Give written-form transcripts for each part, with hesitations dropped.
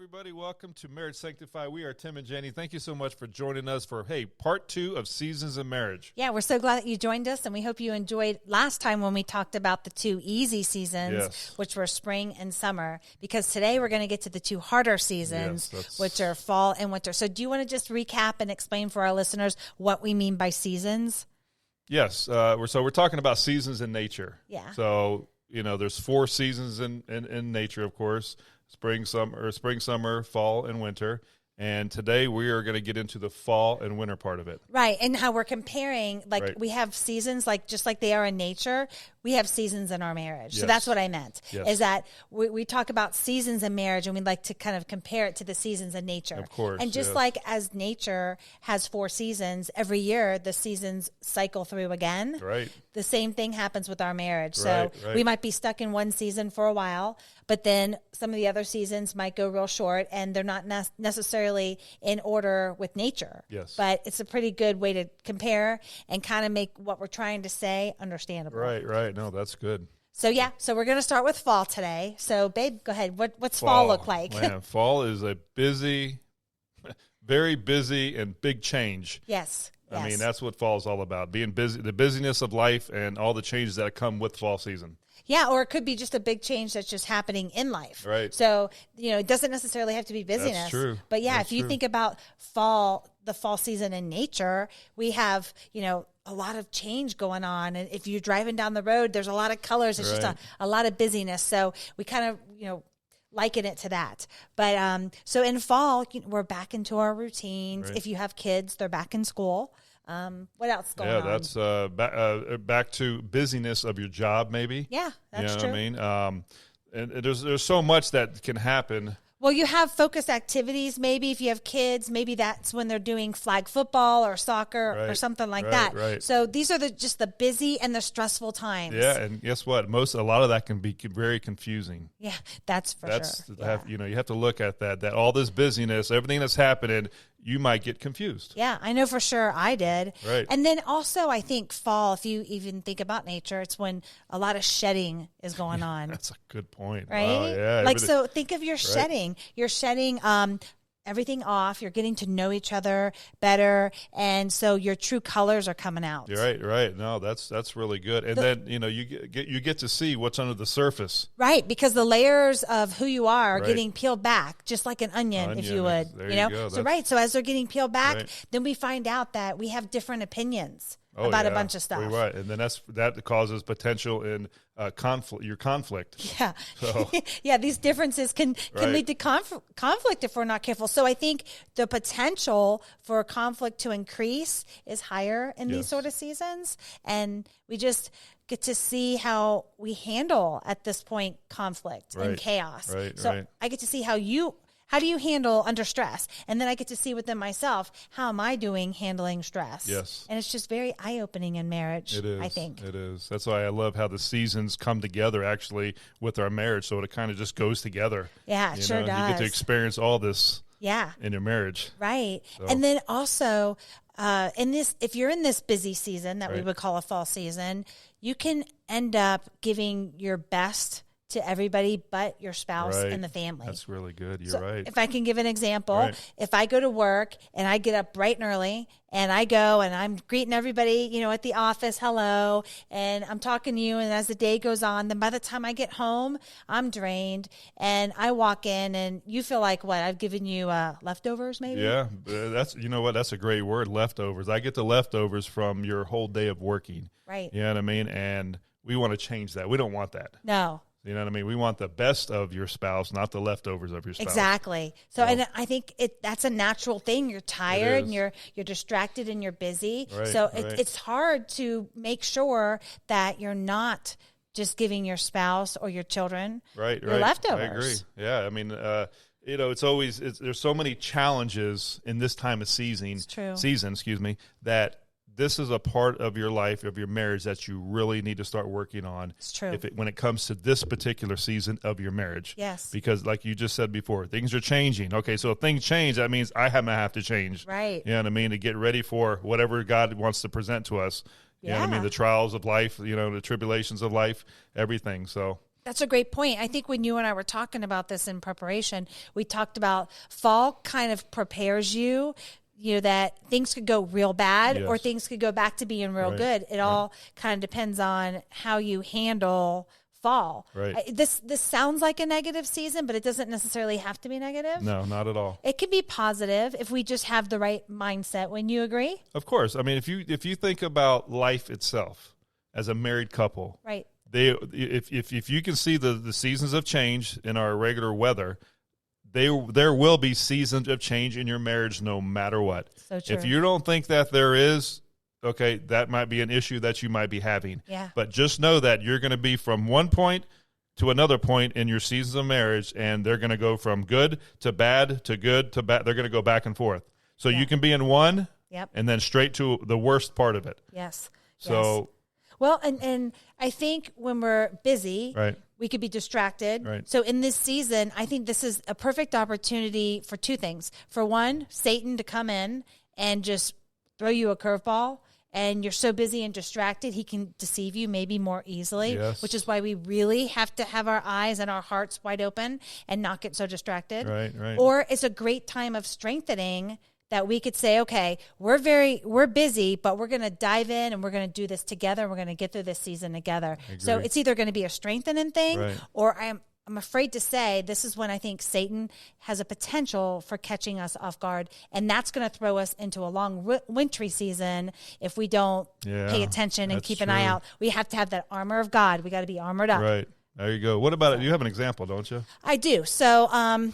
everybody. Welcome to Marriage Sanctified. We are Tim and Janie. Thank you so much for joining us for, part 2 of Seasons in Marriage. Yeah, we're so glad that you joined us, and we hope you enjoyed last time when we talked about the 2 easy seasons, which were spring and summer, because today we're going to get to the 2 harder seasons, which are fall and winter. So do you want to just recap and explain for our listeners what we mean by seasons? Yes. We're talking about seasons in nature. Yeah. So, there's 4 seasons in nature, of course. Spring, summer, fall, and winter. And today we are going to get into the fall and winter part of it. Right, and how we're comparing, we have seasons, just like they are in nature, we have seasons in our marriage. Yes. So that's what I meant, yes. is that we talk about seasons in marriage, and we'd like to kind of compare it to the seasons in nature. Of course. And just like as nature has 4 seasons, every year the seasons cycle through again. Right. The same thing happens with our marriage. Right, So right. we might be stuck in one season for a while, but then some of the other seasons might go real short, and they're not necessarily in order with nature. Yes. But it's a pretty good way to compare and kind of make what we're trying to say understandable. Right. No, that's good. So, we're going to start with fall today. So, babe, go ahead. What's fall look like? Man, fall is a busy, very busy and big change. Yes. I mean, that's what fall is all about, being busy, the busyness of life and all the changes that come with fall season. Yeah, or it could be just a big change that's just happening in life. Right. So, it doesn't necessarily have to be busyness. That's true. But That's if you true. think about the fall season in nature, we have, a lot of change going on. And if you're driving down the road, there's a lot of colors. It's Right. just a lot of busyness. So we kind of, liken it to that. But so in fall, we're back into our routines. Right. If you have kids, they're back in school. What else going on? Yeah, that's back to busyness of your job, maybe. Yeah, that's true. You know what I mean? And there's so much that can happen. Well, you have focused activities. Maybe if you have kids, maybe that's when they're doing flag football or soccer or something like that. Right. So these are just the busy and the stressful times. Yeah, and guess what? A lot of that can be very confusing. Yeah, that's for sure. Yeah. You have to look at that all this busyness, everything that's happening, you might get confused. Yeah, I know for sure I did. Right. And then also I think fall, if you even think about nature, it's when a lot of shedding is going on. That's a good point. Right? Wow, yeah. So think of your shedding. You're shedding everything off. You're getting to know each other better, and so your true colors are coming out. You're right. No, that's really good. And then you get to see what's under the surface. Right, because the layers of who you are getting peeled back, just like an onion, if you would. There you go. So as they're getting peeled back, then we find out that we have different opinions about a bunch of stuff. Right, and then that causes potential in conflict. Yeah, So. yeah. These differences can lead to conflict if we're not careful. So I think the potential for conflict to increase is higher in these sort of seasons, and we just get to see how we handle at this point conflict and chaos. So I get to see how do you handle under stress? And then I get to see within myself, how am I doing handling stress? Yes. And it's just very eye-opening in marriage, It is. I think. It is. That's why I love how the seasons come together actually with our marriage. So it kind of just goes together. Yeah, it sure does. You get to experience all this in your marriage. Right. So. And then also if you're in this busy season that we would call a fall season, you can end up giving your best to everybody but your spouse and the family. That's really good. You're right. If I can give an example, if I go to work and I get up bright and early and I go and I'm greeting everybody, at the office, hello, and I'm talking to you, and as the day goes on, then by the time I get home, I'm drained, and I walk in and you feel like, what, I've given you leftovers maybe? Yeah, that's a great word, leftovers. I get the leftovers from your whole day of working. Right. You know what I mean? And we want to change that. We don't want that. No. You know what I mean? We want the best of your spouse, not the leftovers of your spouse. Exactly. So, and I think that's a natural thing. You're tired and you're distracted and you're busy. Right, so it's hard to make sure that you're not just giving your spouse or your children your leftovers. I agree. Yeah. I mean, it's always there's so many challenges in this time of season, that this is a part of your life, of your marriage, that you really need to start working on. It's true. When it comes to this particular season of your marriage. Yes. Because like you just said before, things are changing. Okay, so if things change, that means I have to change. Right. You know what I mean? To get ready for whatever God wants to present to us. You know what I mean? The trials of life, the tribulations of life, everything. So That's a great point. I think when you and I were talking about this in preparation, we talked about fall kind of prepares you, that things could go real bad or things could go back to being real good. It all kind of depends on how you handle fall. Right. This sounds like a negative season, but it doesn't necessarily have to be negative. No, not at all. It can be positive if we just have the right mindset. Wouldn't you agree? Of course. I mean, if you think about life itself as a married couple, right. If you can see the seasons of change in our regular weather, there will be seasons of change in your marriage no matter what. So true. If you don't think that there is, okay, that might be an issue that you might be having. Yeah. But just know that you're going to be from one point to another point in your seasons of marriage, and they're going to go from good to bad to good to bad. They're going to go back and forth. So you can be in one and then straight to the worst part of it. Yes. So... Well, and I think when we're busy, we could be distracted. Right. So in this season, I think this is a perfect opportunity for two things. For one, Satan to come in and just throw you a curveball, and you're so busy and distracted, he can deceive you maybe more easily, which is why we really have to have our eyes and our hearts wide open and not get so distracted. Right. Or it's a great time of strengthening that we could say, okay, we're busy, but we're going to dive in and we're going to do this together. And we're going to get through this season together. So it's either going to be a strengthening thing, or I'm afraid to say this is when I think Satan has a potential for catching us off guard. And that's going to throw us into a long wintry season if we don't pay attention and keep an eye out. We have to have that armor of God. We got to be armored up. Right. There you go. What about it? You have an example, don't you? I do. So,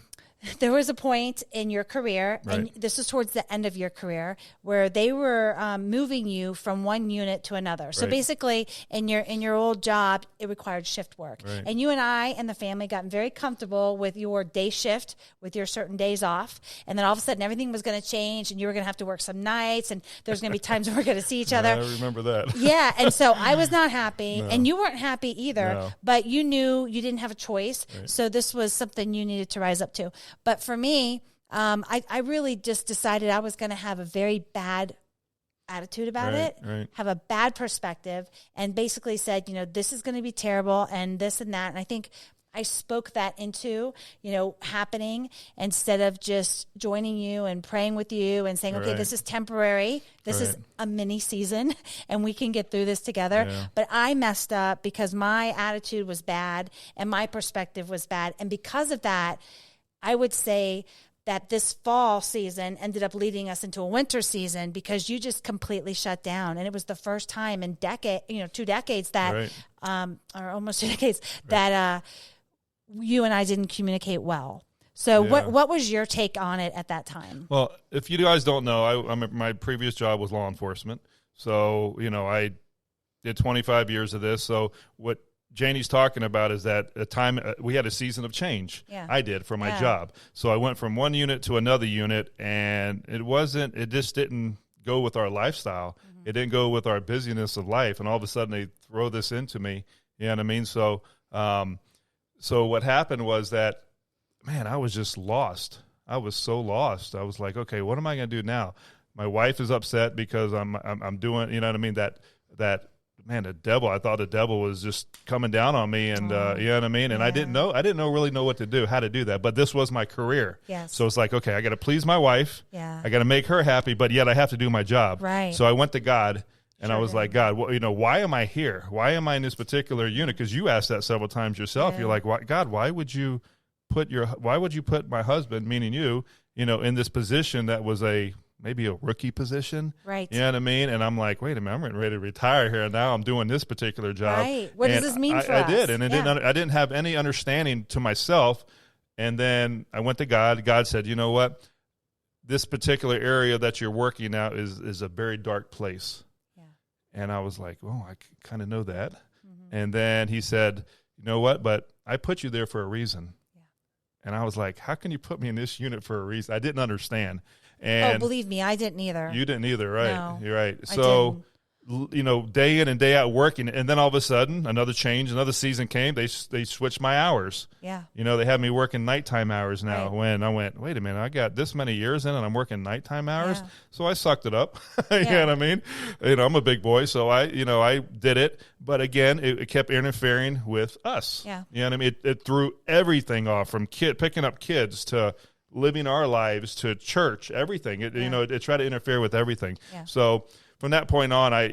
there was a point in your career, and this was towards the end of your career, where they were moving you from one unit to another. So basically, in your old job, it required shift work. And you and I and the family got very comfortable with your day shift, with your certain days off. And then all of a sudden, everything was going to change, and you were going to have to work some nights, and there's going to be times when we're going to see each other. I remember that. Yeah, and so I was not happy, and you weren't happy either, but you knew you didn't have a choice. So this was something you needed to rise up to. But for me, I really just decided I was going to have a very bad attitude about it, have a bad perspective, and basically said, this is going to be terrible and this and that. And I think I spoke that into, happening instead of just joining you and praying with you and saying, okay, this is temporary. This is a mini season and we can get through this together. Yeah. But I messed up because my attitude was bad and my perspective was bad. And because of that, I would say that this fall season ended up leading us into a winter season because you just completely shut down. And it was the first time in 2 decades that, or almost 2 decades, that you and I didn't communicate well. So what was your take on it at that time? Well, if you guys don't know, my previous job was law enforcement. So, I did 25 years of this. So what Janie's talking about is that a time we had a season of change. Yeah. I did for my job. So I went from one unit to another unit, and it just didn't go with our lifestyle. Mm-hmm. It didn't go with our busyness of life. And all of a sudden they throw this into me. You know what I mean? So, so what happened was that, man, I was just lost. I was so lost. I was like, okay, what am I going to do now? My wife is upset because I'm doing, you know what I mean? That man, I thought the devil was just coming down on me, and you know what I mean? And I didn't really know what to do, how to do that. But this was my career. Yes. So it's like, okay, I got to please my wife. Yeah. I got to make her happy, but yet I have to do my job. Right. So I went to God, and I was like, God, why am I here? Why am I in this particular unit? Because you asked that several times yourself. Yeah. You're like, God, why would you put my husband, meaning you, in this position that was maybe a rookie position. Right. You know what I mean? And I'm like, wait a minute, I'm ready to retire here. And now I'm doing this particular job. Right. What does this mean for us? I did. And I didn't have any understanding to myself. And then I went to God. God said, you know what? This particular area that you're working out is a very dark place. Yeah. And I was like, oh, I kind of know that. Mm-hmm. And then he said, you know what? But I put you there for a reason. Yeah. And I was like, how can you put me in this unit for a reason? I didn't understand. And believe me, I didn't either. You didn't either, right? No, You're right. So day in and day out working. And then all of a sudden, another season came. They switched my hours. Yeah. They have me working nighttime hours now. Right. When I went, wait a minute, I got this many years in and I'm working nighttime hours. Yeah. So I sucked it up. You know what I mean? I'm a big boy, so I did it. But again, it kept interfering with us. Yeah. You know what I mean? It threw everything off, from picking up kids to living our lives to church, everything. It tried to interfere with everything. Yeah. So from that point on, I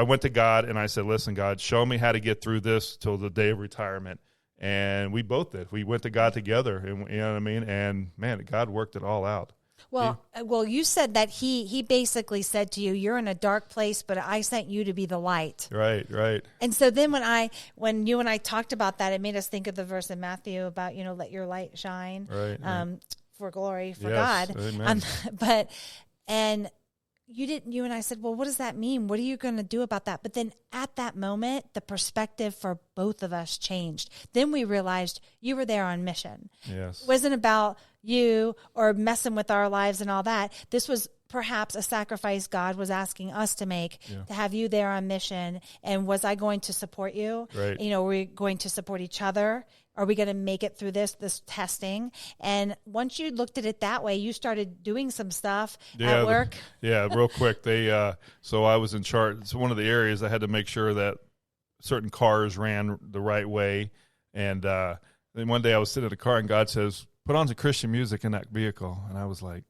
went to God and I said, listen, God, show me how to get through this till the day of retirement. And we both did. We went to God together, and you know what I mean? And man, God worked it all out. Well, you said that he basically said to you, you're in a dark place, but I sent you to be the light. Right. And so then when you and I talked about that, it made us think of the verse in Matthew about, let your light shine, for glory, for God. Amen. You and I said, well, what does that mean? What are you going to do about that? But then at that moment, the perspective for both of us changed. Then we realized you were there on mission. Yes. It wasn't about you or messing with our lives and all that. This was perhaps a sacrifice God was asking us to make, to have you there on mission. And was I going to support you? Right. Were we going to support each other? Are we going to make it through this testing? And once you looked at it that way, you started doing some stuff at work. Real quick. So I was in charge. It's one of the areas I had to make sure that certain cars ran the right way. And then one day I was sitting in a car and God says, put on some Christian music in that vehicle. And I was like,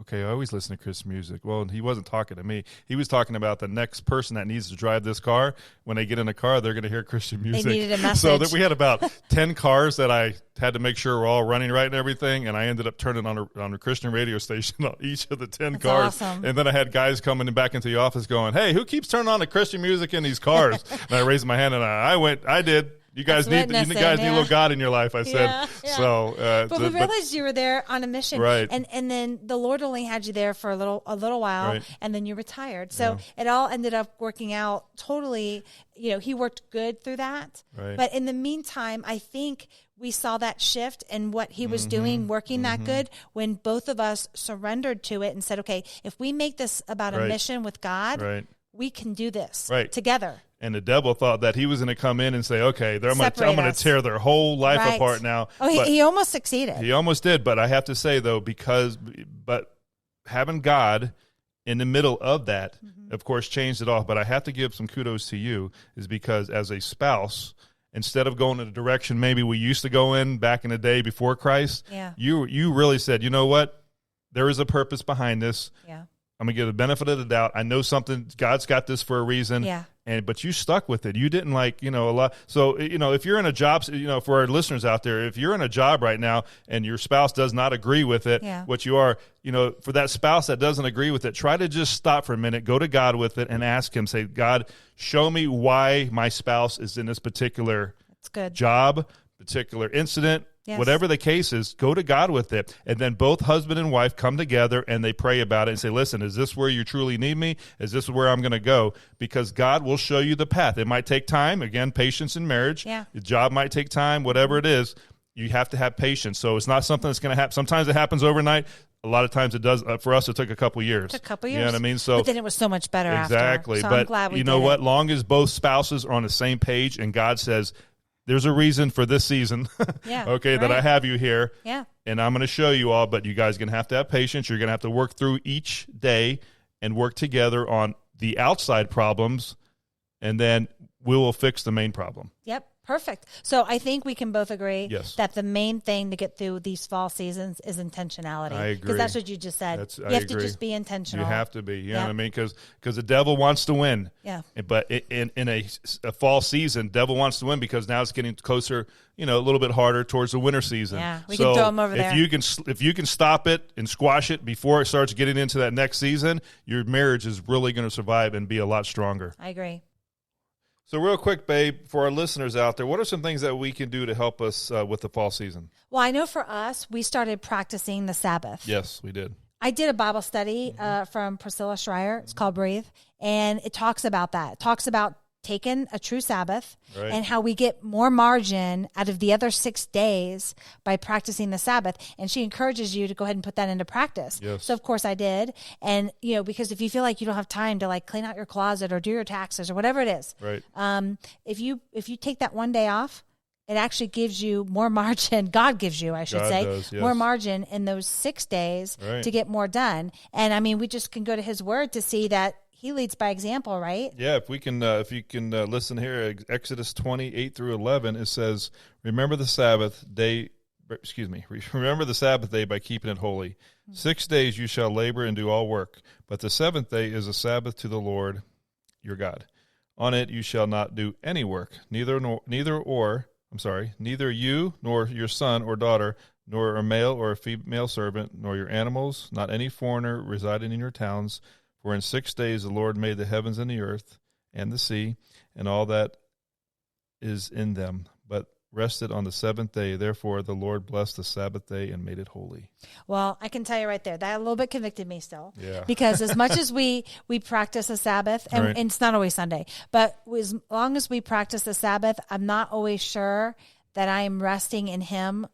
okay, I always listen to Christian music. Well, he wasn't talking to me. He was talking about the next person that needs to drive this car. When they get in a car, they're going to hear Christian music. They needed a message. So that we had about 10 cars that I had to make sure were all running right and everything. And I ended up turning on a Christian radio station on each of the 10 That's cars. Awesome. And then I had guys coming back into the office going, hey, who keeps turning on the Christian music in these cars? And I raised my hand and I did. You guys need a little God in your life, I said. Yeah. So, but we realized you were there on a mission, right? And then the Lord only had you there for a little while, right. And then you retired. So it all ended up working out totally. He worked good through that. Right. But in the meantime, I think we saw that shift in what he was doing, working that good, when both of us surrendered to it and said, okay, if we make this about a mission with God, we can do this together. And the devil thought that he was going to come in and say, okay, I'm going to tear their whole life apart now. Oh, he almost succeeded. He almost did. But I have to say, though, but having God in the middle of that, of course, changed it all. But I have to give some kudos to you, is because as a spouse, instead of going in the direction maybe we used to go in back in the day before Christ, you really said, you know what? There is a purpose behind this. Yeah. I'm going to give the benefit of the doubt. I know something, God's got this for a reason. Yeah. But you stuck with it. You didn't a lot. So, if you're in a job, for our listeners out there, if you're in a job right now and your spouse does not agree with it, what you are, for that spouse that doesn't agree with it, try to just stop for a minute, go to God with it and ask him, say, God, show me why my spouse is in this particular job, particular incident. Yes. Whatever the case is, go to God with it. And then both husband and wife come together and they pray about it and say, listen, is this where you truly need me? Is this where I'm going to go? Because God will show you the path. It might take time. Again, patience in marriage. Yeah. The job might take time, whatever it is. You have to have patience. So it's not something that's going to happen. Sometimes it happens overnight. A lot of times it does. For us, it took a couple years. It took a couple years. You know what I mean? So, but then it was so much better exactly. after. So but I'm glad we you know did what? it. Long as both spouses are on the same page and God says, there's a reason for this season, that I have you here, and I'm going to show you all, but you guys are going to have patience. You're going to have to work through each day and work together on the outside problems, and then we will fix the main problem. Yep. Perfect. So I think we can both agree that the main thing to get through these fall seasons is intentionality. I agree. Because that's what you just said. You have to just be intentional. You have to be. You know what I mean? Because the devil wants to win. Yeah. But in a fall season, devil wants to win because now it's getting closer, a little bit harder towards the winter season. Yeah, we can throw him over there. If you can stop it and squash it before it starts getting into that next season, your marriage is really going to survive and be a lot stronger. I agree. So real quick, babe, for our listeners out there, what are some things that we can do to help us with the fall season? Well, I know for us, we started practicing the Sabbath. Yes, we did. I did a Bible study from Priscilla Schreier. It's called Breathe, and it talks about that. It talks about taken a true Sabbath and how we get more margin out of the other 6 days by practicing the Sabbath. And she encourages you to go ahead and put that into practice. Yes. So of course I did. And, because if you feel like you don't have time to clean out your closet or do your taxes or whatever it is, right. If you take that one day off, it actually gives you more margin. God gives you, I should say, does, yes. more margin in those 6 days to get more done. And I mean, we just can go to his word to see that he leads by example, right? Yeah, if you can listen here, Exodus 20:8-11, it says, remember the Sabbath day by keeping it holy. 6 days you shall labor and do all work, but the 7th day is a Sabbath to the Lord your God. On it you shall not do any work, neither you nor your son or daughter, nor a male or a female servant, nor your animals, not any foreigner residing in your towns. For in 6 days the Lord made the heavens and the earth and the sea and all that is in them, but rested on the 7th day. Therefore the Lord blessed the Sabbath day and made it holy. Well, I can tell you right there, that a little bit convicted me still. Yeah. Because as much as we practice a Sabbath, and it's not always Sunday, but as long as we practice the Sabbath, I'm not always sure that I am resting in him.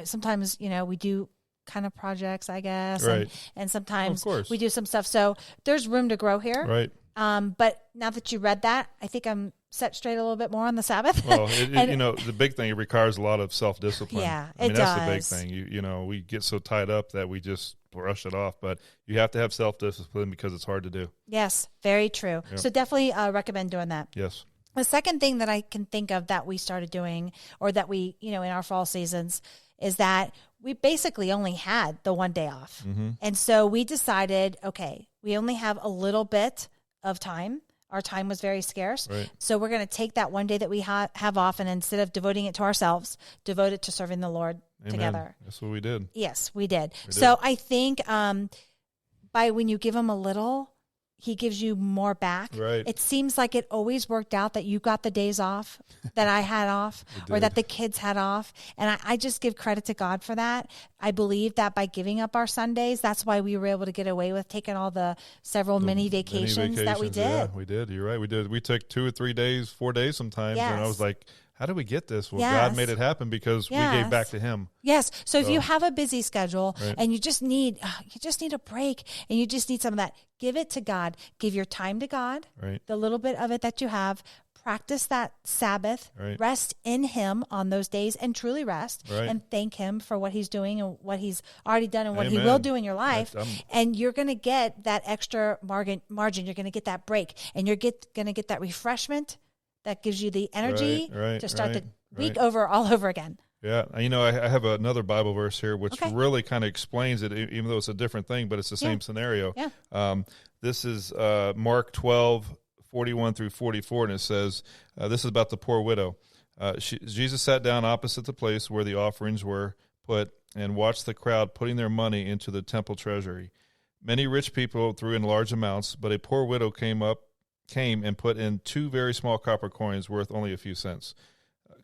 Sometimes, we do kind of projects, I guess. Right. And sometimes we do some stuff. So there's room to grow here. Right. But now that you read that, I think I'm set straight a little bit more on the Sabbath. Well, the big thing, it requires a lot of self-discipline. Yeah, that's the big thing. We get so tied up that we just brush it off, but you have to have self-discipline because it's hard to do. Yes, very true. Yep. So definitely recommend doing that. Yes. The second thing that I can think of that we started doing, or that we, in our fall seasons, is that we basically only had the one day off. Mm-hmm. And so we decided, okay, we only have a little bit of time. Our time was very scarce. Right. So we're going to take that one day that we have off, and instead of devoting it to ourselves, devote it to serving the Lord together. That's what we did. Yes, we did. So I think by when you give him a little, he gives you more back. Right. It seems like it always worked out that you got the days off that I had off or that the kids had off. And I just give credit to God for that. I believe that by giving up our Sundays, that's why we were able to get away with taking all the several mini vacations that we did. Yeah, we did. You're right. We did. We took 2 or 3 days, 4 days sometimes. Yes. And I was like, how did we get this? Well, Yes. God made it happen because we gave back to him. Yes. So if you have a busy schedule Right. and you just need a break and you just need some of that, give it to God. Give your time to God, Right. the little bit of it that you have. Practice that Sabbath, Right. rest in him on those days and truly rest Right. and thank him for what he's doing and what he's already done and what he Amen. will do in your life. I'm- And you're going to get that extra margin. You're going to get that break and you're going to get that refreshment that gives you the energy Right. to start the week Right. all over again. Yeah, I have another Bible verse here which Okay. really kind of explains it, even though it's a different thing, but it's the same scenario. Yeah. This is Mark 12:41-44, and it says, this is about the poor widow. Jesus sat down opposite the place where the offerings were put and watched the crowd putting their money into the temple treasury. Many rich people threw in large amounts, but a poor widow came and put in 2 very small copper coins worth only a few cents.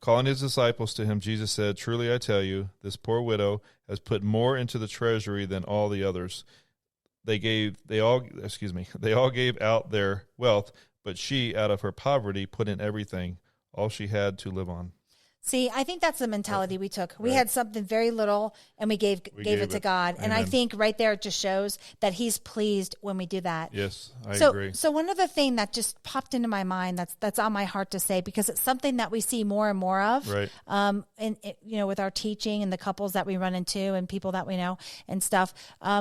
Calling his disciples to him, Jesus said, "Truly I tell you, this poor widow has put more into the treasury than all the others. They all gave out their wealth, but she, out of her poverty, put in everything, all she had to live on." See, I think that's the mentality we took. We had something very little, and we gave it to God. And I think right there it just shows that He's pleased when we do that. Yes, I agree. agree. So one other thing that just popped into my mind that's on my heart to say, because it's something that we see more and more of, Right. With our teaching and the couples that we run into and people that we know and stuff,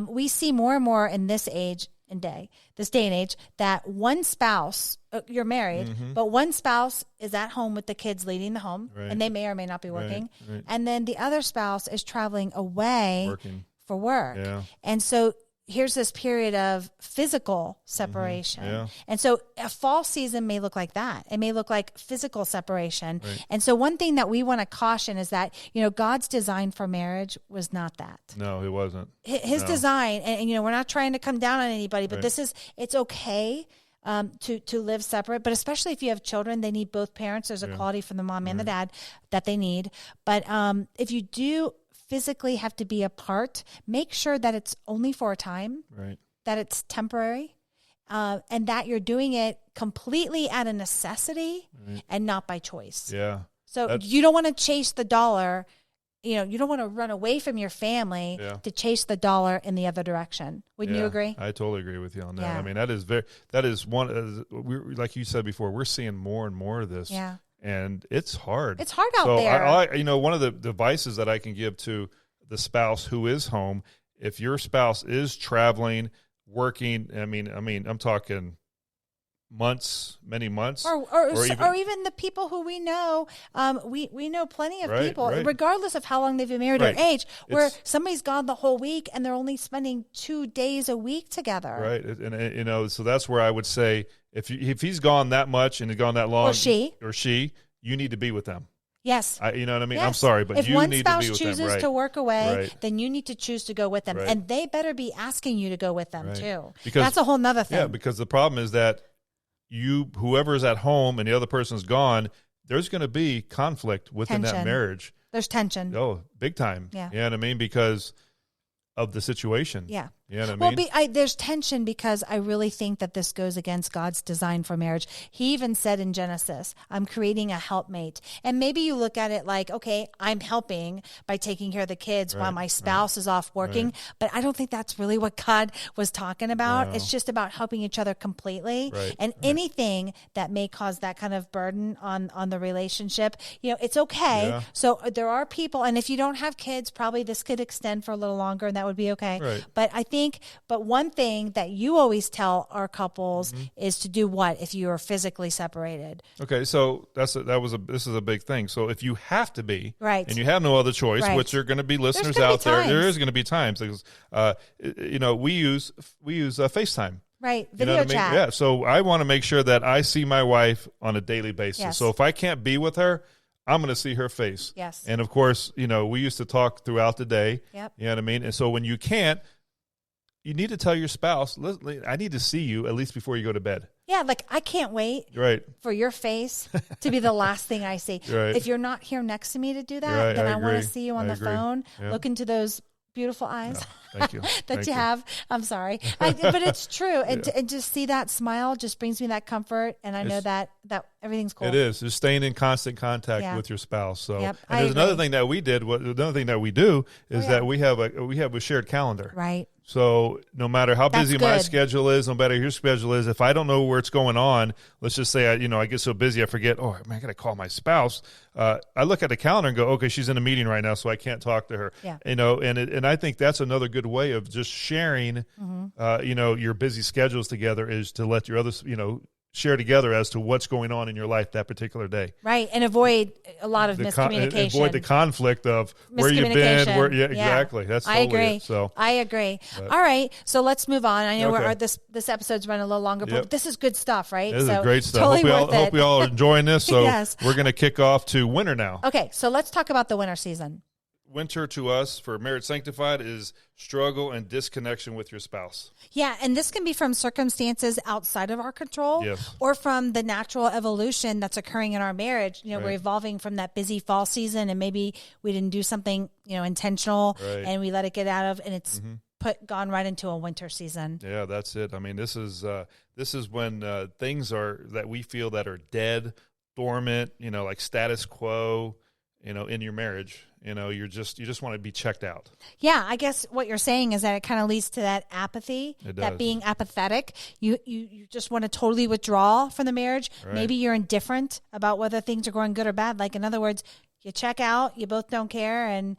we see more and more in this day and age, that one spouse, you're married, but one spouse is at home with the kids leading the home, Right. and they may or may not be working. Right. And then the other spouse is traveling away Working. for work. Yeah. And so here's this period of physical separation. Yeah. And so a fall season may look like that. It may look like physical separation. Right. And so one thing that we want to caution is that, God's design for marriage was not that. No, it wasn't. His No. design, and we're not trying to come down on anybody, but Right. it's okay to live separate, but especially if you have children, they need both parents. There's a quality from the mom and the dad that they need. But if you do physically have to be apart, make sure that it's only for a time, Right. that it's temporary, and that you're doing it completely out of necessity and not by choice. Yeah. So you don't want to chase the dollar. You don't want to run away from your family to chase the dollar in the other direction. Wouldn't you agree? I totally agree with you on that. Yeah. I mean, that is one, like you said before, we're seeing more and more of this. Yeah. And it's hard. It's hard out there. One of the devices that I can give to the spouse who is home, if your spouse is traveling, working, I mean, I'm talking months, many months, or even the people who we know. We know plenty of people, regardless of how long they've been married or age, where somebody's gone the whole week and they're only spending 2 days a week together. Right, and so that's where I would say if he's gone that much and gone that long, or she, you need to be with them. Yes. You know what I mean? Yes. I'm sorry, but if you one need spouse to be with them. chooses to work away, then you need to choose to go with them, Right. and they better be asking you to go with them too. Because that's a whole nother thing. Yeah, because the problem is that whoever's at home and the other person's gone, there's going to be conflict within that marriage. There's tension. Oh, big time. Yeah. You know what I mean? Because of the situation. Yeah. You know what I mean? There's tension because I really think that this goes against God's design for marriage. He even said in Genesis, I'm creating a helpmate. And maybe you look at it like, okay, I'm helping by taking care of the kids while my spouse is off working. Right. But I don't think that's really what God was talking about. No. It's just about helping each other completely. Right. And anything that may cause that kind of burden on the relationship, it's okay. Yeah. So there are people, and if you don't have kids, probably this could extend for a little longer and that would be okay. Right. But one thing that you always tell our couples is to do what if you are physically separated? Okay, so this is a big thing. So if you have to be, right, and you have no other choice, which are going to be listeners out there, there is going to be times. We use FaceTime. Right, video chat. Yeah, so I want to make sure that I see my wife on a daily basis. Yes. So if I can't be with her, I'm going to see her face. Yes. And of course, we used to talk throughout the day. Yep. You know what I mean? And so when you can't, you need to tell your spouse, I need to see you at least before you go to bed. Yeah, I can't wait for your face to be the last thing I see. Right. If you're not here next to me to do that, then I want to see you on the phone, look into those beautiful eyes thank you. that you have. I'm sorry. But it's true. And just see that smile just brings me that comfort. And I know that everything's cool. It is. Just staying in constant contact with your spouse. So and there's another thing that we did. Another thing that we do is that we have a shared calendar. Right. So no matter how busy my schedule is, no matter your schedule is, if I don't know where it's going on, let's just say I get so busy I forget, I got to call my spouse. I look at the calendar and go, okay, she's in a meeting right now, so I can't talk to her. Yeah. And I think that's another good way of just sharing, your busy schedules together is to let your others, share together as to what's going on in your life that particular day. Right, and avoid a lot of miscommunication. Avoid the conflict of where you've been. Exactly. That's totally I agree. It, so. I agree. All right, so let's move on. I know this episode's running a little longer, but this is good stuff, right? This is great stuff. Totally hope we all are enjoying this. So yes. We're going to kick off to winter now. Okay, so let's talk about the winter season. Winter to us for Marriage Sanctified is struggle and disconnection with your spouse. Yeah, and this can be from circumstances outside of our control or from the natural evolution that's occurring in our marriage. We're evolving from that busy fall season and maybe we didn't do something, intentional and we let it get out of and it's gone right into a winter season. Yeah, that's it. I mean, this is when things that we feel that are dead, dormant, like status quo, in your marriage. You just want to be checked out. Yeah, I guess what you're saying is that it kind of leads to that apathy, that being apathetic. You just want to totally withdraw from the marriage. Right. Maybe you're indifferent about whether things are going good or bad. Like, in other words, you check out, you both don't care, and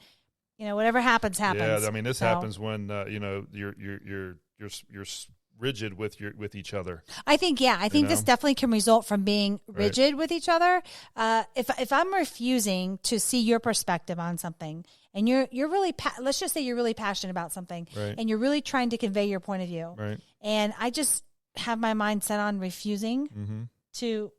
whatever happens. Yeah, I mean, this happens when you're rigid with each other. I think this definitely can result from being rigid with each other. If I'm refusing to see your perspective on something, and you're really let's just say you're really passionate about something, and you're really trying to convey your point of view, and I just have my mind set on refusing to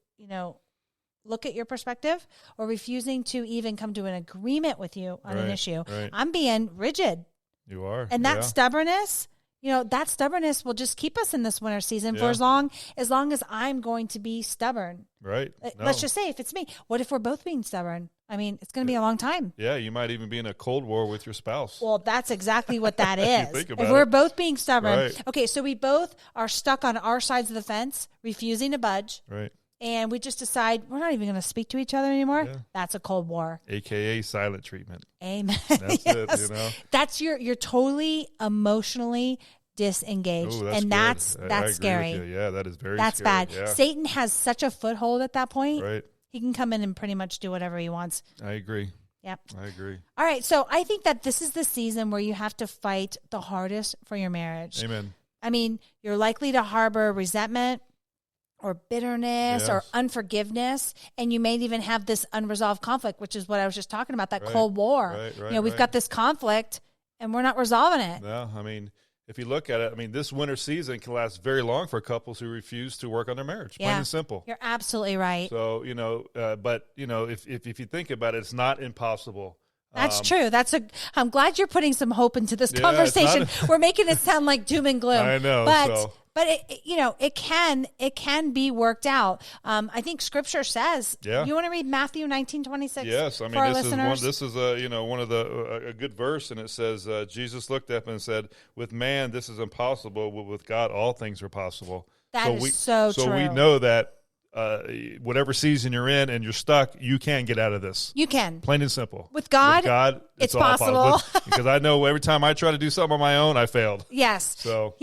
look at your perspective or refusing to even come to an agreement with you on an issue. I'm being rigid. You are, and that stubbornness. That stubbornness will just keep us in this winter season for as long as I'm going to be stubborn. Right. Let's just say if it's me, what if we're both being stubborn? I mean, it's going to be a long time. Yeah, you might even be in a cold war with your spouse. Well, that's exactly what that is. Think about if we're it. both being stubborn. Right. Okay, so we both are stuck on our sides of the fence, refusing to budge. Right. And we just decide we're not even going to speak to each other anymore. Yeah. That's a cold war. AKA silent treatment. Amen. That's yes. it, That's you're totally emotionally disengaged. Ooh, and that's scary. Yeah, that is very That's scary. bad. Yeah. Satan has such a foothold at that point. Right. He can come in and pretty much do whatever he wants. I agree. Yep. I agree. All right. So I think that this is the season where you have to fight the hardest for your marriage. Amen. I mean, you're likely to harbor resentment or bitterness or unforgiveness, and you may even have this unresolved conflict, which is what I was just talking about, that Cold War. Right, we've got this conflict, and we're not resolving it. No, I mean, if you look at it, I mean, this winter season can last very long for couples who refuse to work on their marriage. Plain and simple. You're absolutely right. So, if you think about it, it's not impossible. That's true. I'm glad you're putting some hope into this conversation. We're making it sound like doom and gloom. I know. But it can be worked out. I think Scripture says. Yeah. You want to read Matthew 19:26? Yes, I mean this is one of a good verse, and it says Jesus looked up and said, "With man this is impossible, but with God all things are possible." That is so true. So we know that whatever season you're in and you're stuck, you can get out of this. You can. Plain and simple. With God, it's all possible. Because I know every time I try to do something on my own, I failed. Yes. So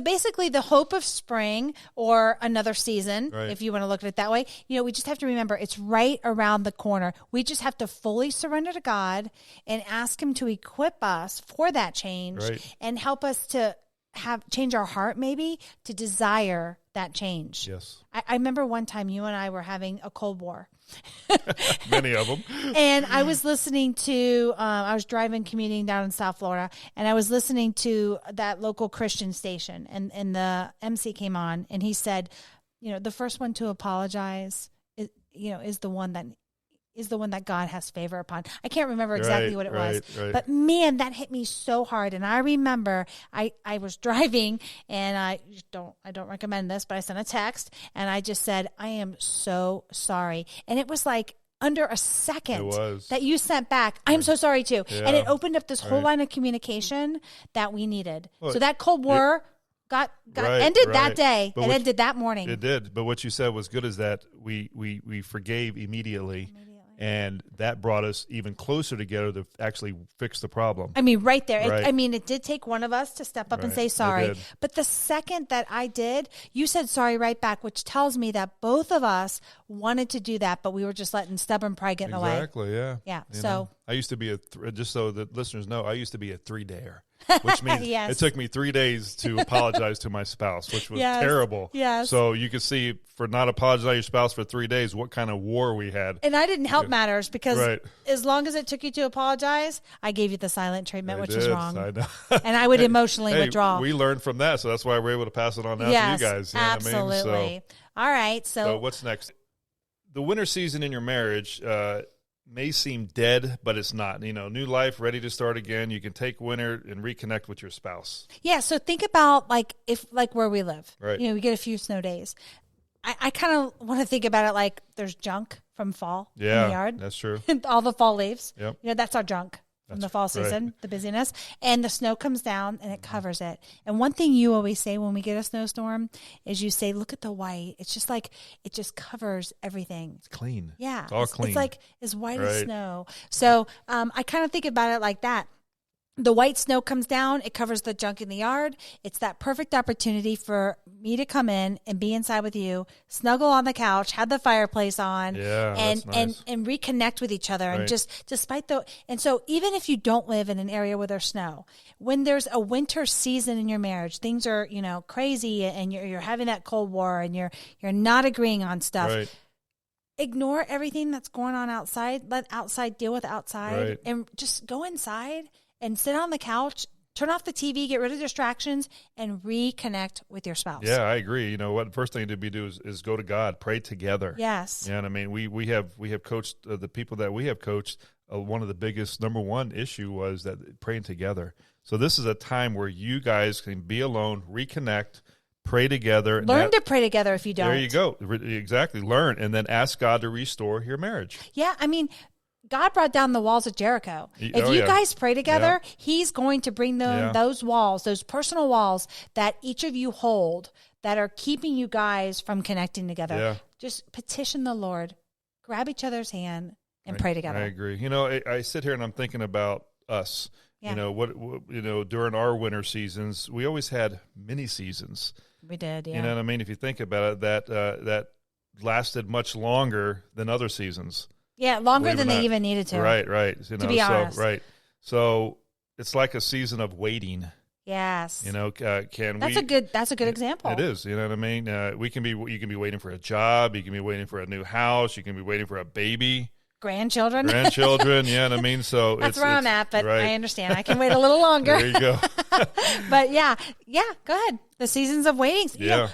basically the hope of spring or another season, if you want to look at it that way, we just have to remember it's right around the corner. We just have to fully surrender to God and ask him to equip us for that change and help us to change our heart maybe to desire that change. Yes. I remember one time you and I were having a Cold War. Many of them. And I was listening to, I was commuting down in South Florida, and I was listening to that local Christian station, and the MC came on, and he said, the first one to apologize is the one that God has favor upon. I can't remember exactly what it was, but man, that hit me so hard. And I remember I was driving, and I don't recommend this, but I sent a text, and I just said, I am so sorry. And it was like under a second that you sent back, I'm so sorry too. Yeah. And it opened up this whole line of communication that we needed. So that Cold War got ended that day. It ended that morning. It did. But what you said was good, is that we forgave immediately. And that brought us even closer together to actually fix the problem. I mean, right there. Right. It did take one of us to step up and say sorry. But the second that I did, you said sorry right back, which tells me that both of us wanted to do that, but we were just letting stubborn pride get in the way. Exactly, yeah. Yeah. I used to be just so that listeners know, I used to be a 3-dayer. Which means it took me 3 days to apologize to my spouse, which was terrible. Yes. So you can see, for not apologizing to your spouse for 3 days, what kind of war we had. And I didn't help matters, because as long as it took you to apologize, I gave you the silent treatment, which is wrong. I know. And I would emotionally withdraw. We learned from that, so that's why we're able to pass it on now to you guys. You know absolutely. What I mean? All right. So what's next? The winter season in your marriage may seem dead, but it's not. New life, ready to start again. You can take winter and reconnect with your spouse. Yeah, so think about where we live. Right. We get a few snow days. I kind of want to think about it like there's junk from fall in the yard. That's true. All the fall leaves. Yep. That's our junk from the fall season, the busyness. And the snow comes down and it covers it. And one thing you always say when we get a snowstorm is you say, look at the white. It's just like, it just covers everything. It's clean. Yeah. It's all clean. It's like as white as snow. So I kind of think about it like that. The white snow comes down, it covers the junk in the yard. It's that perfect opportunity for me to come in and be inside with you, snuggle on the couch, have the fireplace on, and reconnect with each other. And and so even if you don't live in an area where there's snow, when there's a winter season in your marriage, things are, crazy, and you're having that Cold War, and you're not agreeing on stuff. Right. Ignore everything that's going on outside. Let outside deal with outside, and just go inside and sit on the couch, turn off the TV, get rid of distractions, and reconnect with your spouse. Yeah, I agree. What first thing to do is go to God, pray together. Yes. Yeah, and I mean, we have coached the people that we have coached. One of the biggest number one issue was that praying together. So this is a time where you guys can be alone, reconnect, pray together. Learn to pray together if you don't. There you go. Exactly. Learn, and then ask God to restore your marriage. Yeah, I mean, God brought down the walls of Jericho. If you guys pray together, he's going to bring those walls, those personal walls that each of you hold that are keeping you guys from connecting together. Yeah. Just petition the Lord, grab each other's hand, and pray together. I agree. I sit here and I'm thinking about us. Yeah. What during our winter seasons, we always had mini seasons. We did, yeah. You know what I mean? If you think about it, that lasted much longer than other seasons. Yeah, longer than they even needed to. Right. To be honest. So it's like a season of waiting. Yes. That's a good example. It is. You know what I mean? You can be waiting for a job. You can be waiting for a new house. You can be waiting for a baby. Grandchildren. Yeah, what I mean? So that's where I'm at, but I understand. I can wait a little longer. There you go. But yeah, go ahead. The seasons of waiting. Yeah.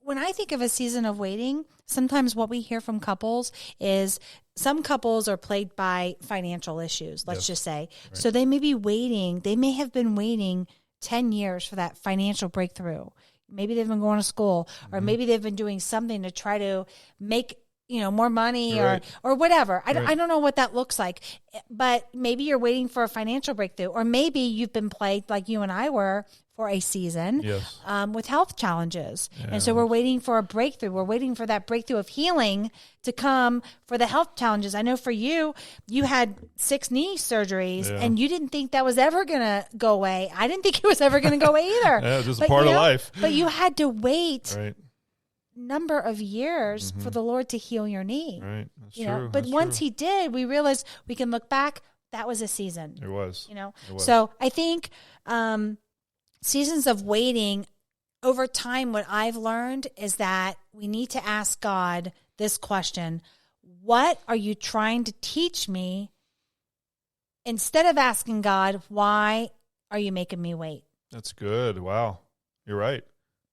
When I think of a season of waiting, sometimes what we hear from couples is some couples are plagued by financial issues, let's just say. Right. So they may be waiting. They may have been waiting 10 years for that financial breakthrough. Maybe they've been going to school, or maybe they've been doing something to try to make more money or whatever. I don't know what that looks like, but maybe you're waiting for a financial breakthrough, or maybe you've been plagued like you and I were for a season with health challenges. Yeah. And so we're waiting for a breakthrough. We're waiting for that breakthrough of healing to come for the health challenges. I know for you had 6 knee surgeries and you didn't think that was ever going to go away. I didn't think it was ever going to go away either. Yeah, it's just a part of life. But you had to wait number of years for the Lord to heal your knee. Right. That's true. But once he did, we realized we can look back. That was a season. It was. It was. So I think seasons of waiting, over time, what I've learned is that we need to ask God this question: what are you trying to teach me? Instead of asking God, why are you making me wait? That's good. Wow. You're right.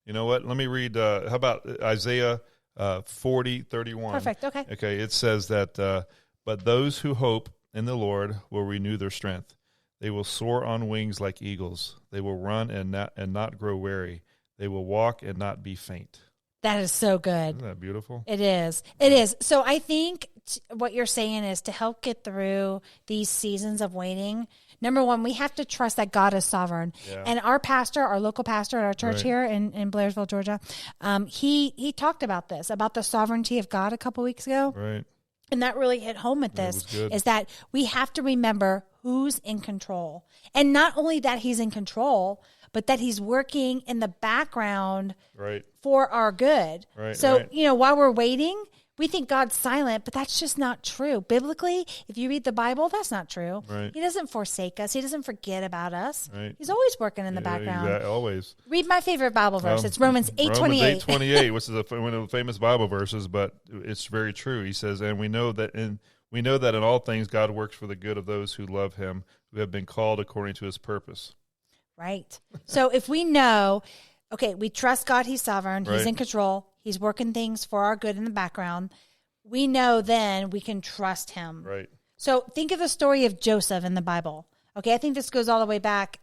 You know what? Let me read, how about Isaiah 40:31? Perfect, okay. Okay, it says that, but those who hope in the Lord will renew their strength. They will soar on wings like eagles. They will run and not grow weary. They will walk and not be faint. That is so good. Isn't that beautiful? It is. It is. So I think what you're saying is to help get through these seasons of waiting, number one, we have to trust that God is sovereign. Yeah. And our pastor, our local pastor at our church here in Blairsville, Georgia, he talked about this, about the sovereignty of God a couple weeks ago. Right. And that really hit home with this, is that we have to remember who's in control. And not only that he's in control, but that he's working in the background for our good. Right, so, while we're waiting, we think God's silent, but that's just not true. Biblically, if you read the Bible, that's not true. Right. He doesn't forsake us. He doesn't forget about us. Right. He's always working in the background. Exactly, always. Read my favorite Bible verse. It's Romans 8:28. Romans 8:28, which is one of the famous Bible verses, but it's very true. He says, and we know that in all things God works for the good of those who love him, who have been called according to his purpose. Right. So if we know, okay, we trust God, he's sovereign, he's in control, he's working things for our good in the background, we know then we can trust him. Right. So think of the story of Joseph in the Bible. Okay, I think this goes all the way back,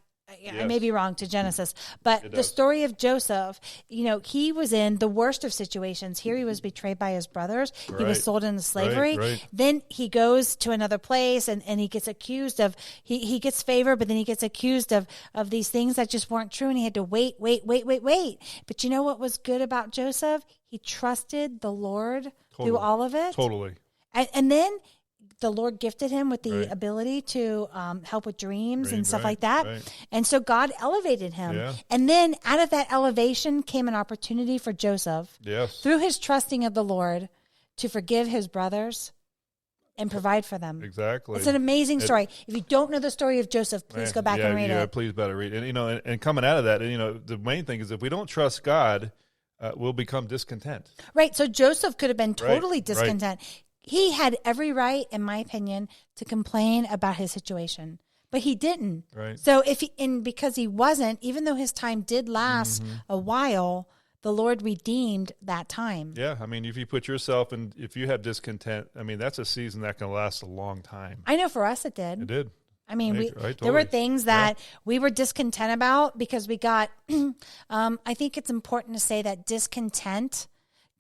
I may be wrong, to Genesis, but the story of Joseph, he was in the worst of situations. Here he was betrayed by his brothers. Right. He was sold into slavery. Right. Then he goes to another place and he gets accused of, he gets favor, but then he gets accused of these things that just weren't true. And he had to wait. But you know what was good about Joseph? He trusted the Lord through all of it. Totally. And then the Lord gifted him with the ability to help with dreams and stuff like that. Right. And so God elevated him. Yeah. And then out of that elevation came an opportunity for Joseph, through his trusting of the Lord, to forgive his brothers and provide for them. Exactly. It's an amazing story. If you don't know the story of Joseph, please go back and read it. Yeah, please better read it. And, and coming out of that, the main thing is if we don't trust God, we'll become discontent. Right. So Joseph could have been totally discontent. Right. He had every right, in my opinion, to complain about his situation, but he didn't. Right. So because he wasn't, even though his time did last a while, the Lord redeemed that time. Yeah, I mean, if you put yourself in, if you have discontent, I mean, that's a season that can last a long time. I know for us it did. It did. I mean, there were things that we were discontent about because we got, I think it's important to say that discontent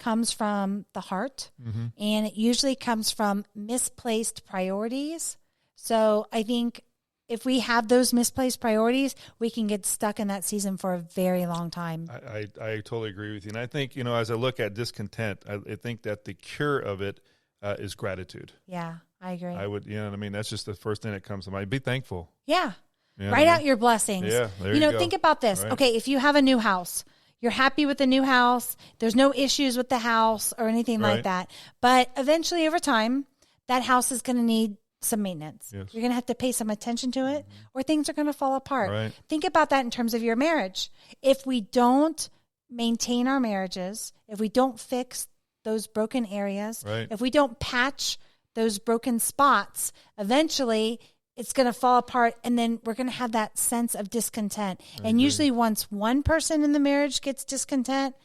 comes from the heart, and it usually comes from misplaced priorities. So I think if we have those misplaced priorities, we can get stuck in that season for a very long time. I totally agree with you. And I think, as I look at discontent, I think that the cure of it is gratitude. Yeah, I agree. I would, that's just the first thing that comes to mind. Be thankful. Yeah. Write out your blessings. Yeah, there you go. Think about this. Right. Okay, if you have a new house, you're happy with the new house, there's no issues with the house or anything like that. But eventually over time, that house is going to need some maintenance. Yes. You're going to have to pay some attention to it, or things are going to fall apart. Right. Think about that in terms of your marriage. If we don't maintain our marriages, if we don't fix those broken areas, if we don't patch those broken spots, eventually it's going to fall apart, and then we're going to have that sense of discontent. And usually once one person in the marriage gets discontent,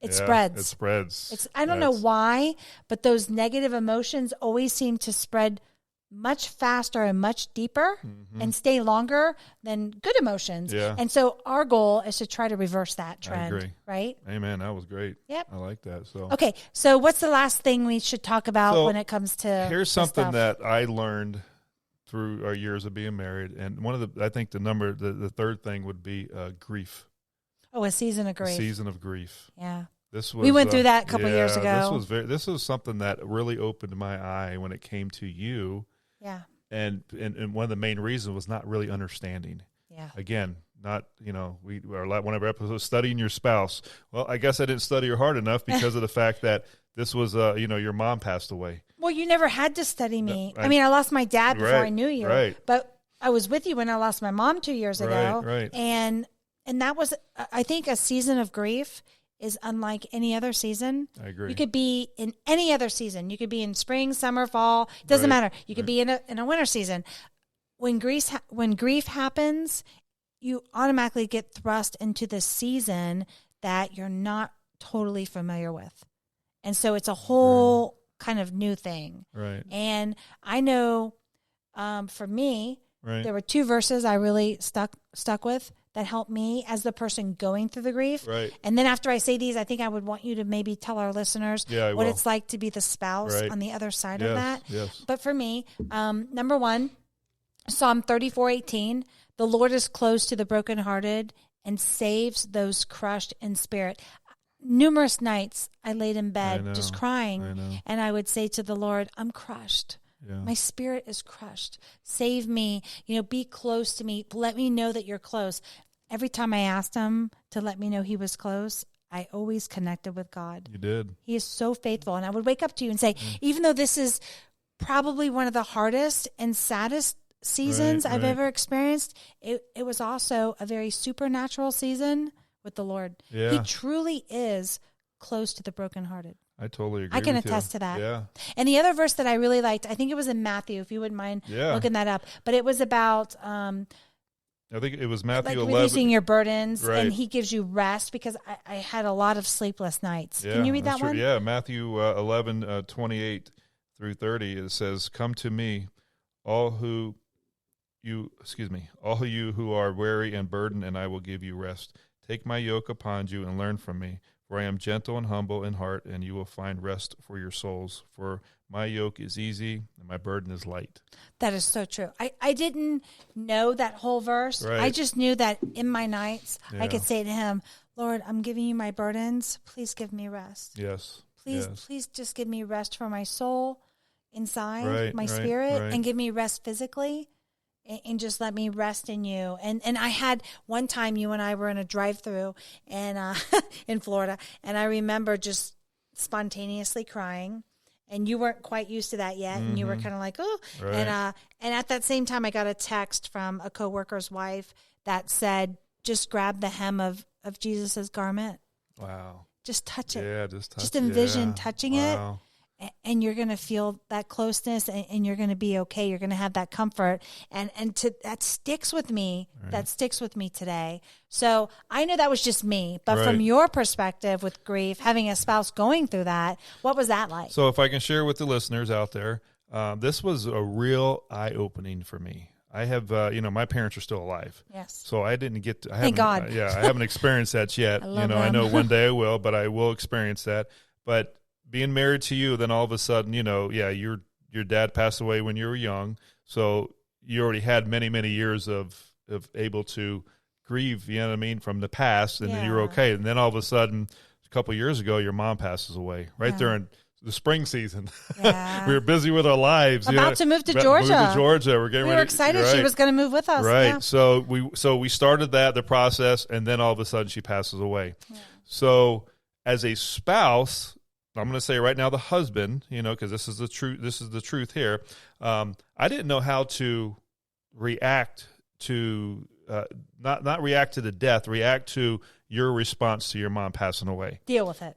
it spreads. It spreads. I don't know why, but those negative emotions always seem to spread much faster and much deeper and stay longer than good emotions. Yeah. And so our goal is to try to reverse that trend. I agree. Right? Amen. That was great. Yep. I like that. So okay. So what's the last thing we should talk about when it comes to here's something that I learned through our years of being married. And I think the third thing would be grief. Oh, a season of grief. A season of grief. Yeah. We went through that a couple years ago. This was something that really opened my eye when it came to you. Yeah. And one of the main reasons was not really understanding. Yeah. Again, not, one of our episodes, studying your spouse. Well, I guess I didn't study her hard enough because of the fact that this was, your mom passed away. Well, you never had to study me. I lost my dad before I knew you. Right. But I was with you when I lost my mom 2 years ago. Right. And that was, I think, a season of grief is unlike any other season. I agree. You could be in any other season. You could be in spring, summer, fall. It doesn't matter. You could be in a winter season. When grief happens, you automatically get thrust into the season that you're not totally familiar with. And so it's a whole kind of new thing. Right. And I know for me, there were 2 verses I really stuck with that helped me as the person going through the grief. Right. And then after I say these, I think I would want you to maybe tell our listeners what it's like to be the spouse on the other side of that. Yes. But for me, number 1, Psalm 34:18, the Lord is close to the brokenhearted and saves those crushed in spirit. Numerous nights I laid in bed just crying, and I would say to the Lord, I'm crushed. Yeah. My spirit is crushed. Save me, be close to me. Let me know that you're close. Every time I asked him to let me know he was close, I always connected with God. You did. He is so faithful. And I would wake up to you and say, even though this is probably one of the hardest and saddest seasons I've ever experienced, it was also a very supernatural season with the Lord. Yeah. He truly is close to the brokenhearted. I totally agree. I can with attest you. to that. Yeah. And the other verse that I really liked, I think it was in Matthew, if you wouldn't mind looking that up, but it was about I think it was Matthew 11. Releasing your burdens, and he gives you rest, because I had a lot of sleepless nights. Can you read that one? Yeah, Matthew 11, 28 through 30. It says, "Come to me, all you who are weary and burdened, and I will give you rest. Take my yoke upon you and learn from me, for I am gentle and humble in heart, and you will find rest for your souls. For my yoke is easy and my burden is light." That is so true. I didn't know that whole verse. Right. I just knew that in my nights, I could say to him, Lord, I'm giving you my burdens. Please give me rest. Yes. Please just give me rest for my soul inside, my spirit, and give me rest physically. And just let me rest in you. And I had one time, you and I were in a drive-through and in Florida, and I remember just spontaneously crying. And you weren't quite used to that yet, and you were kind of like, oh. Right. And at that same time, I got a text from a coworker's wife that said, "Just grab the hem of Jesus's garment. Wow. Just touch it. Yeah, just touch it. Just envision touching it." And you're going to feel that closeness, and you're going to be okay. You're going to have that comfort. And that sticks with me. Right. That sticks with me today. So I know that was just me. But from your perspective with grief, having a spouse going through that, what was that like? So if I can share with the listeners out there, this was a real eye-opening for me. I have, my parents are still alive. Yes. So I didn't get to, Thank God. I haven't experienced that yet. I love I know one day I will, but I will experience that. But being married to you, then all of a sudden, your dad passed away when you were young, so you already had many, many years of able to grieve, you know what I mean, from the past, and then you're okay. And then all of a sudden, a couple of years ago, your mom passes away during the spring season. We were busy with our lives. About to move to Georgia. We're getting ready. We were excited she was going to move with us. Right. Yeah. So we started the process, and then all of a sudden she passes away. Yeah. So as a spouse, I'm going to say right now, the husband, because this is the truth. This is the truth here. I didn't know how to react to not react to the death, react to your response to your mom passing away. Deal with it.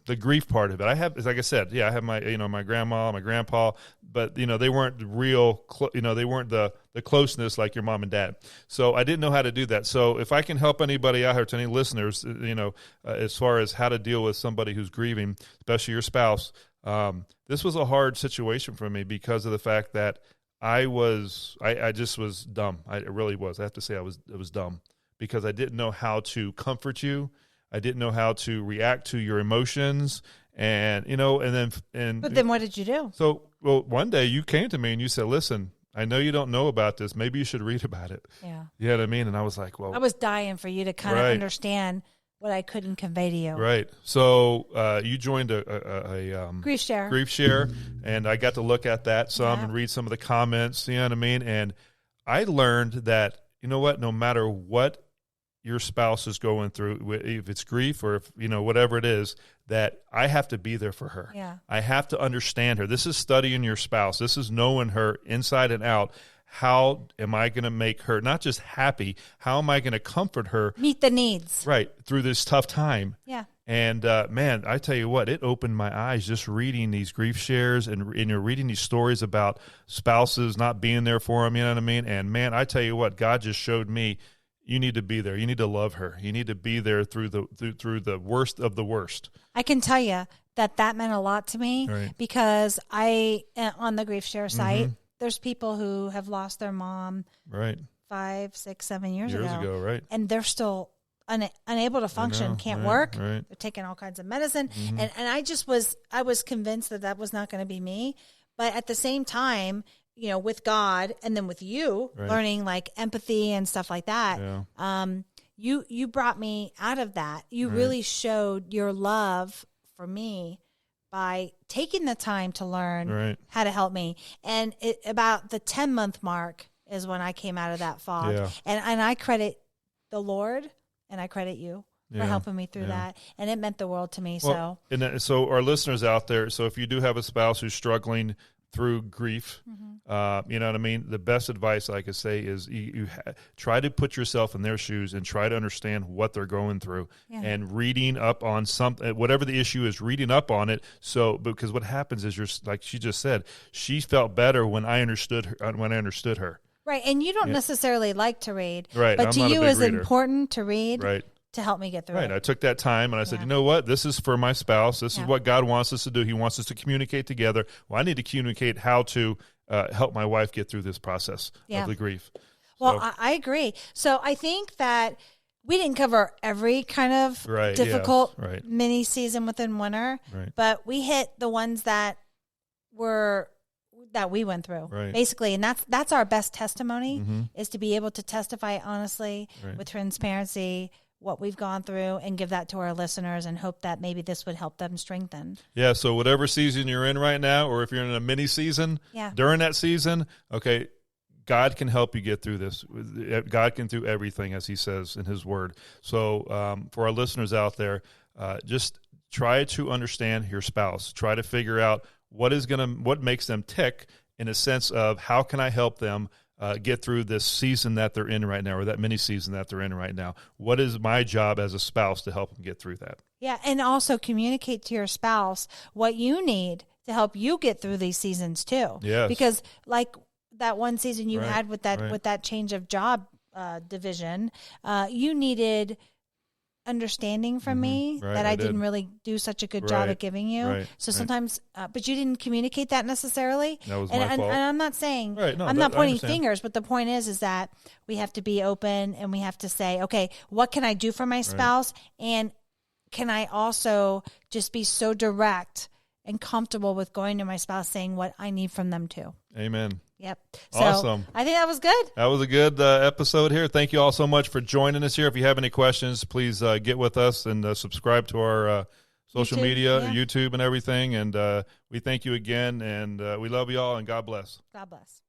The grief part of it. I have, like I said, I have my, my grandma, my grandpa, but they weren't real, they weren't the closeness like your mom and dad. So I didn't know how to do that. So if I can help anybody out here, to any listeners, as far as how to deal with somebody who's grieving, especially your spouse, this was a hard situation for me because of the fact that I just was dumb. I really was. I have to say I was dumb because I didn't know how to comfort you. I didn't know how to react to your emotions, and But then what did you do? So, one day you came to me and you said, "Listen, I know you don't know about this. Maybe you should read about it." Yeah. You know what I mean? And I was like, "Well," I was dying for you to kind of understand what I couldn't convey to you. Right. So you joined a grief share, and I got to look at that some and read some of the comments. You know what I mean? And I learned that, no matter what your spouse is going through, if it's grief or if, whatever it is, that I have to be there for her. Yeah. I have to understand her. This is studying your spouse. This is knowing her inside and out. How am I going to make her not just happy? How am I going to comfort her? Meet the needs. Right. Through this tough time. Yeah. And, man, I tell you what, it opened my eyes just reading these grief shares and reading these stories about spouses not being there for them, you know what I mean? And, man, I tell you what, God just showed me, you need to be there. You need to love her. You need to be there through the worst of the worst. I can tell you that meant a lot to me because on the grief share site, there's people who have lost their mom 5, 6, 7 years ago. Right. And they're still unable to function, can't work. Right. They're taking all kinds of medicine. And I was convinced that was not going to be me. But at the same time, with God and then with you learning like empathy and stuff like that, you brought me out of that. You really showed your love for me by taking the time to learn how to help me. And about the 10-month mark is when I came out of that fog. Yeah. And I credit the Lord and I credit you for helping me through that. And it meant the world to me. Well, so our listeners out there, so if you do have a spouse who's struggling through grief, you know what I mean? The best advice I could say is you try to put yourself in their shoes and try to understand what they're going through and reading up on something, whatever the issue is, reading up on it. So, because what happens is like she just said, she felt better when I understood her. Right. And you don't necessarily like to read, right? But to you is important to read, to help me get through it. Right. I took that time and I said, you know what? This is for my spouse. This is what God wants us to do. He wants us to communicate together. Well, I need to communicate how to help my wife get through this process of the grief. Well, I agree. So I think that we didn't cover every kind of difficult mini season within winter, but we hit the ones that we went through basically. And that's our best testimony is to be able to testify honestly with transparency what we've gone through and give that to our listeners and hope that maybe this would help them strengthen. Yeah. So whatever season you're in right now, or if you're in a mini season during that season, okay, God can help you get through this. God can do everything, as he says in his word. So for our listeners out there, just try to understand your spouse. Try to figure out what makes them tick in a sense of how can I help them get through this season that they're in right now, or that mini season that they're in right now. What is my job as a spouse to help them get through that? Yeah, and also communicate to your spouse what you need to help you get through these seasons too. Yes. Because like that one season you had with that change of job division, you needed understanding from me that I didn't really do such a good job at giving you. So sometimes, but you didn't communicate that necessarily. That was my fault. And I'm not saying, I'm not pointing fingers, but the point is that we have to be open and we have to say, okay, what can I do for my spouse? And can I also just be so direct and comfortable with going to my spouse saying what I need from them too. Amen. Yep. So awesome. I think that was good. That was a good episode here. Thank you all so much for joining us here. If you have any questions, please get with us and subscribe to our social media, YouTube and everything. And we thank you again, and we love you all, and God bless. God bless.